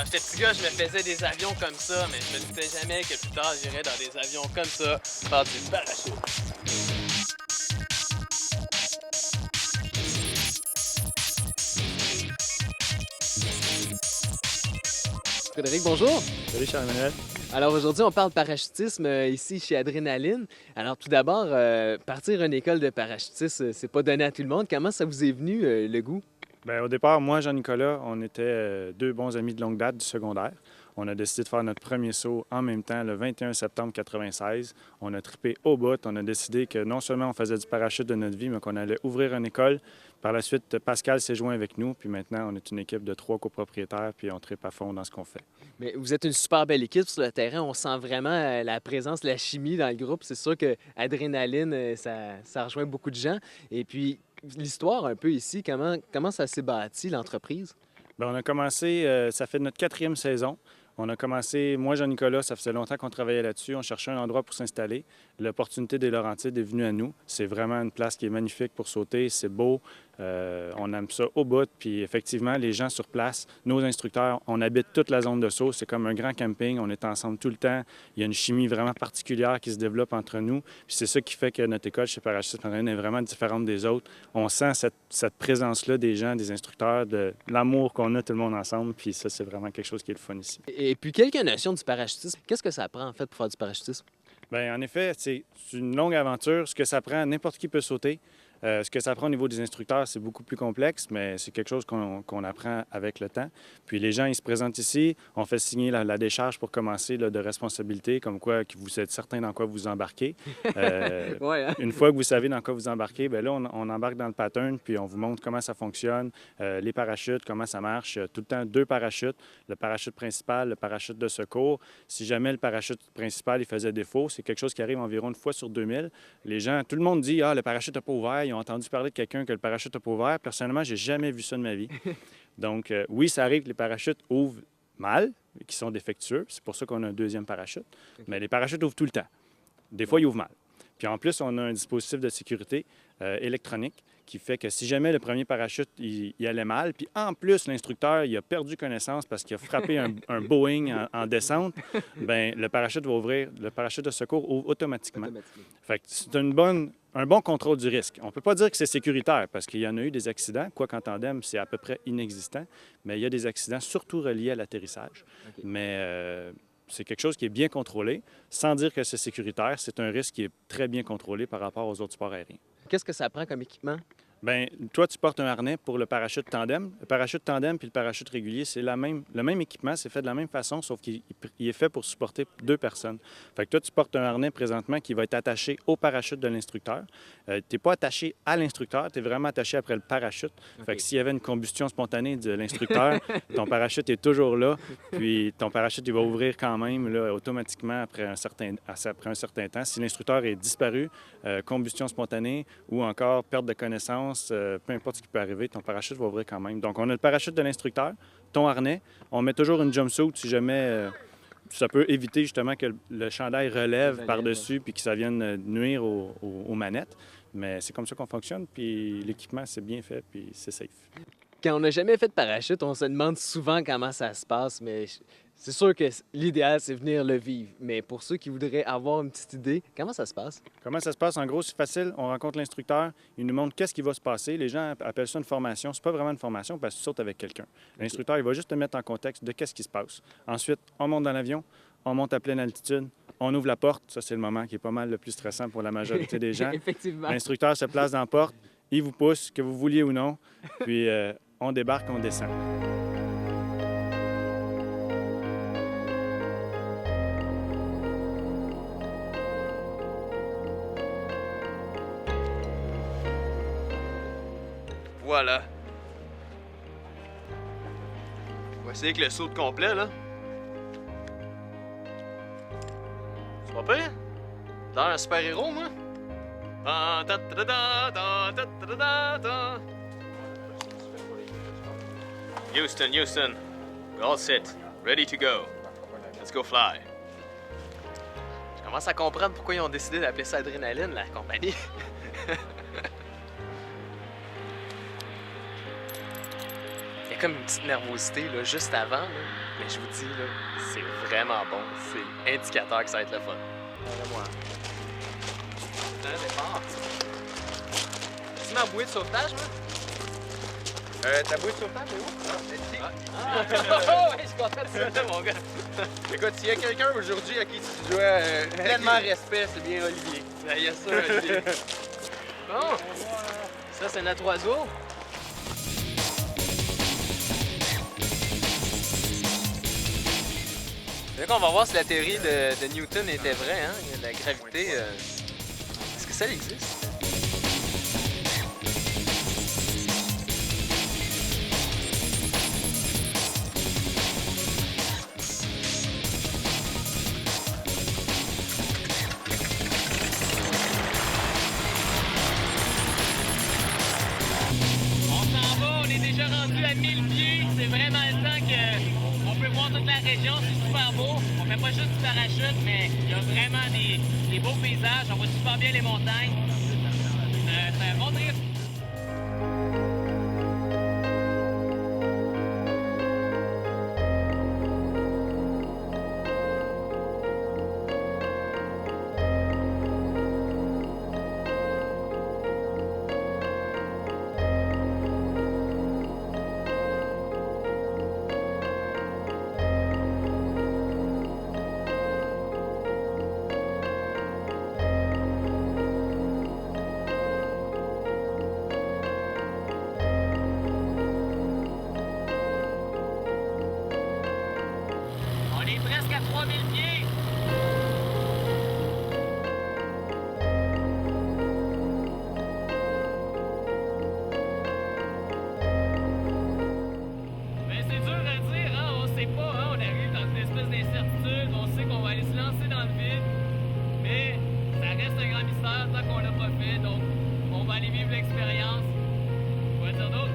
Quand j'étais petit gars, je me faisais des avions comme ça, mais je me doutais jamais que plus tard, j'irais dans des avions comme ça, faire du parachute. Frédéric, bonjour. Salut Charles-Emmanuel. Alors aujourd'hui, on parle parachutisme ici chez Adrénaline. Alors tout d'abord, partir une école de parachutisme, c'est pas donné à tout le monde. Comment ça vous est venu le goût? Bien, au départ, moi, Jean-Nicolas, on était deux bons amis de longue date du secondaire. On a décidé de faire notre premier saut en même temps le 21 septembre 1996. On a trippé au bout. On a décidé que non seulement on faisait du parachute de notre vie, mais qu'on allait ouvrir une école. Par la suite, Pascal s'est joint avec nous. Puis maintenant, on est une équipe de 3 copropriétaires, puis on trippe à fond dans ce qu'on fait. Mais vous êtes une super belle équipe sur le terrain. On sent vraiment la présence, la chimie dans le groupe. C'est sûr que Adrénaline, ça rejoint beaucoup de gens. Et puis, l'histoire un peu ici, comment ça s'est bâti, l'entreprise? Bien, on a commencé, ça fait notre 4e saison. On a commencé, moi, Jean-Nicolas, ça faisait longtemps qu'on travaillait là-dessus. On cherchait un endroit pour s'installer. L'opportunité des Laurentides est venue à nous. C'est vraiment une place qui est magnifique pour sauter. C'est beau. On aime ça au bout. Puis effectivement, les gens sur place, nos instructeurs, on habite toute la zone de saut. C'est comme un grand camping. On est ensemble tout le temps. Il y a une chimie vraiment particulière qui se développe entre nous. Puis c'est ça qui fait que notre école chez Parachutiste Adrénaline est vraiment différente des autres. On sent cette présence-là des gens, des instructeurs, de l'amour qu'on a tout le monde ensemble. Puis ça, c'est vraiment quelque chose qui est le fun ici. Et puis, quelques notions du parachutisme. Qu'est-ce que ça prend, en fait, pour faire du parachutisme? Bien, en effet, c'est une longue aventure. Ce que ça prend, n'importe qui peut sauter. Ce que ça prend au niveau des instructeurs, c'est beaucoup plus complexe, mais c'est quelque chose qu'on apprend avec le temps. Puis les gens, ils se présentent ici, on fait signer la décharge pour commencer là, de responsabilité, comme quoi que vous êtes certain dans quoi vous embarquez. Ouais, hein? Une fois que vous savez dans quoi vous embarquez, bien là, on embarque dans le pattern, puis on vous montre comment ça fonctionne, les parachutes, comment ça marche. Tout le temps, 2 parachutes, le parachute principal, le parachute de secours. Si jamais le parachute principal il faisait défaut, c'est quelque chose qui arrive environ une fois sur 2000. Les gens, tout le monde dit « Ah, le parachute n'a pas ouvert ». Ils ont entendu parler de quelqu'un que le parachute n'a pas ouvert. Personnellement, j'ai jamais vu ça de ma vie. Donc, oui, ça arrive que les parachutes ouvrent mal, qui sont défectueux. C'est pour ça qu'on a un 2e parachute. Okay. Mais les parachutes ouvrent tout le temps. Des fois, ils ouvrent mal. Puis en plus, on a un dispositif de sécurité électronique qui fait que si jamais le premier parachute, il allait mal, puis en plus, l'instructeur, il a perdu connaissance parce qu'il a frappé un Boeing en descente, bien, le parachute va ouvrir, le parachute de secours ouvre automatiquement. Fait que c'est un bon contrôle du risque. On ne peut pas dire que c'est sécuritaire parce qu'il y en a eu des accidents, quoi qu'en tandem, c'est à peu près inexistant, mais il y a des accidents surtout reliés à l'atterrissage. Okay. Mais c'est quelque chose qui est bien contrôlé. Sans dire que c'est sécuritaire, c'est un risque qui est très bien contrôlé par rapport aux autres sports aériens. Qu'est-ce que ça prend comme équipement? Bien, toi, tu portes un harnais pour le parachute tandem. Le parachute tandem puis le parachute régulier, c'est le même équipement, c'est fait de la même façon, sauf qu'il est fait pour supporter 2 personnes. Fait que toi, tu portes un harnais présentement qui va être attaché au parachute de l'instructeur. Tu n'es pas attaché à l'instructeur, tu es vraiment attaché après le parachute. Okay. Fait que s'il y avait une combustion spontanée de l'instructeur, ton parachute est toujours là, puis ton parachute, il va ouvrir quand même là, automatiquement après un certain temps. Si l'instructeur est disparu, combustion spontanée ou encore perte de connaissance, peu importe ce qui peut arriver, ton parachute va ouvrir quand même. Donc, on a le parachute de l'instructeur, ton harnais. On met toujours une jumpsuit si jamais ça peut éviter justement que le chandail relève par-dessus puis que ça vienne nuire aux manettes. Mais c'est comme ça qu'on fonctionne, puis l'équipement, c'est bien fait, puis c'est safe. Quand on n'a jamais fait de parachute, on se demande souvent comment ça se passe, mais c'est sûr que l'idéal, c'est venir le vivre. Mais pour ceux qui voudraient avoir une petite idée, comment ça se passe? Comment ça se passe? En gros, c'est facile. On rencontre l'instructeur, il nous montre qu'est-ce qui va se passer. Les gens appellent ça une formation. C'est pas vraiment une formation parce que tu sautes avec quelqu'un. L'instructeur, il va juste te mettre en contexte de qu'est-ce qui se passe. Ensuite, on monte dans l'avion, on monte à pleine altitude, on ouvre la porte. Ça, c'est le moment qui est pas mal le plus stressant pour la majorité des gens. Effectivement. L'instructeur se place dans la porte, il vous pousse, que vous vouliez ou non, puis on débarque, on descend. Voilà. On va essayer avec le saut de complet, là. C'est pas pire? T'as l'air un super-héros, moi? Houston, Houston. We're all set. Ready to go. Let's go fly. Je commence à comprendre pourquoi ils ont décidé d'appeler ça Adrénaline, la compagnie. comme une petite nervosité là, juste avant, là. Mais je vous dis, là, c'est vraiment bon. C'est indicateur que ça va être le fun. Moi. Un départ. Tu ma bouée de sauvetage, moi? Ta bouée de sauvetage, est où? Oh, ouais, je suis content de ça, mon gars. Écoute, s'il y a quelqu'un aujourd'hui à qui tu dois pleinement respect, c'est bien Olivier. Il y a ça, Olivier. Bon, ça, c'est notre oiseau. Fait qu'on va voir si la théorie de Newton était vraie, hein? La gravité, est-ce que ça existe? On est déjà rendu à 1000 pieds. C'est vraiment le temps qu'on peut voir toute la région. C'est super beau. On fait pas juste du parachute, mais il y a vraiment des beaux paysages. On voit super bien les montagnes. C'est un bon trip. On est presque à 3000 pieds. Mais c'est dur à dire, hein? On sait pas, hein? On arrive dans une espèce d'incertitude, on sait qu'on va aller se lancer dans le vide, mais ça reste un grand mystère tant qu'on l'a pas fait, donc on va aller vivre l'expérience. Quoi dire d'autre?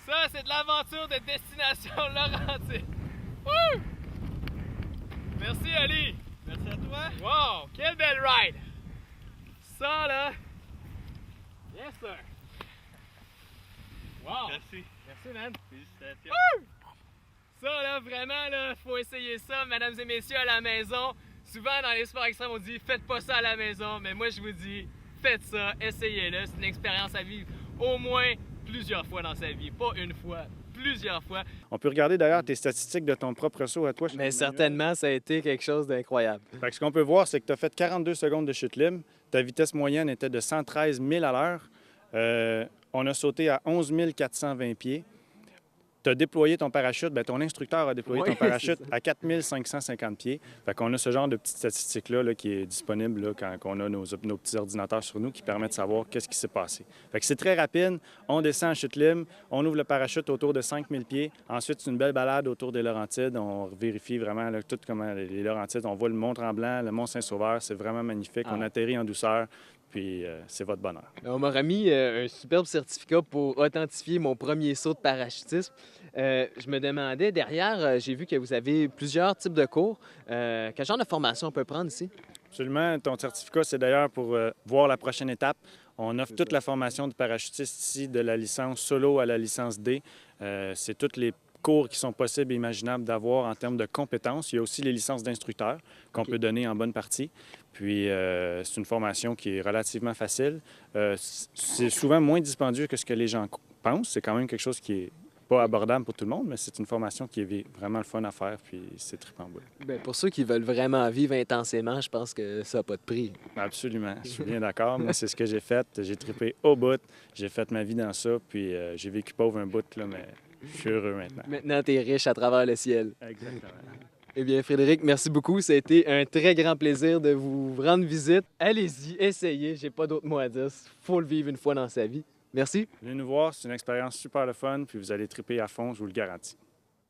Ça, c'est de l'aventure de Destination Laurentide. Wouh! Merci, Ali. Merci à toi. Wow, quelle belle ride! Ça là, yes sir! Wow! Merci. Merci man! Félicitations. Ça là, vraiment là, faut essayer ça, mesdames et messieurs à la maison. Souvent dans les sports extrêmes, on dit faites pas ça à la maison, mais moi je vous dis, faites ça, essayez-le, c'est une expérience à vivre au moins plusieurs fois dans sa vie, pas une fois, plusieurs fois. On peut regarder d'ailleurs tes statistiques de ton propre saut à toi. Mais Emmanuel. certainement, ça a été quelque chose d'incroyable. Fait que ce qu'on peut voir, c'est que tu as fait 42 secondes de chute libre. Ta vitesse moyenne était de 113 000 à l'heure. On a sauté à 11 420 pieds. Tu as déployé ton parachute, bien, ton instructeur a déployé Oui, ton parachute c'est ça. à 4 550 pieds. Fait qu'on a ce genre de petites statistiques-là là, qui est disponible là, quand on a nos petits ordinateurs sur nous qui permettent de savoir qu'est-ce qui s'est passé. Fait que c'est très rapide. On descend en chute libre, on ouvre le parachute autour de 5000 pieds. Ensuite, c'est une belle balade autour des Laurentides. On vérifie vraiment là, tout comment les Laurentides. On voit le Mont-Tremblant, le Mont-Saint-Sauveur. C'est vraiment magnifique. Ah. On atterrit en douceur. Puis c'est votre bonheur. On m'a remis un superbe certificat pour authentifier mon premier saut de parachutisme. Je me demandais, derrière, j'ai vu que vous avez plusieurs types de cours. Quel genre de formation on peut prendre ici? Absolument. Ton certificat, c'est d'ailleurs pour voir la prochaine étape. On offre toute la formation de parachutiste ici, de la licence solo à la licence D. C'est toutes les cours qui sont possibles et imaginables d'avoir en termes de compétences. Il y a aussi les licences d'instructeurs qu'on peut donner en bonne partie. Puis, c'est une formation qui est relativement facile. C'est souvent moins dispendieux que ce que les gens pensent. C'est quand même quelque chose qui est pas abordable pour tout le monde, mais c'est une formation qui est vraiment le fun à faire, puis c'est trippant en bout. Bien, pour ceux qui veulent vraiment vivre intensément, je pense que ça n'a pas de prix. Absolument. Je suis bien d'accord. Moi, c'est ce que j'ai fait. J'ai trippé au bout. J'ai fait ma vie dans ça, puis j'ai vécu pauvre un bout, là, mais je suis heureux maintenant. Maintenant, tu es riche à travers le ciel. Exactement. Eh bien, Frédéric, merci beaucoup. Ça a été un très grand plaisir de vous rendre visite. Allez-y, essayez. J'ai pas d'autres mots à dire. Faut le vivre une fois dans sa vie. Merci. Venez nous voir, c'est une expérience super le fun, puis vous allez tripper à fond, je vous le garantis.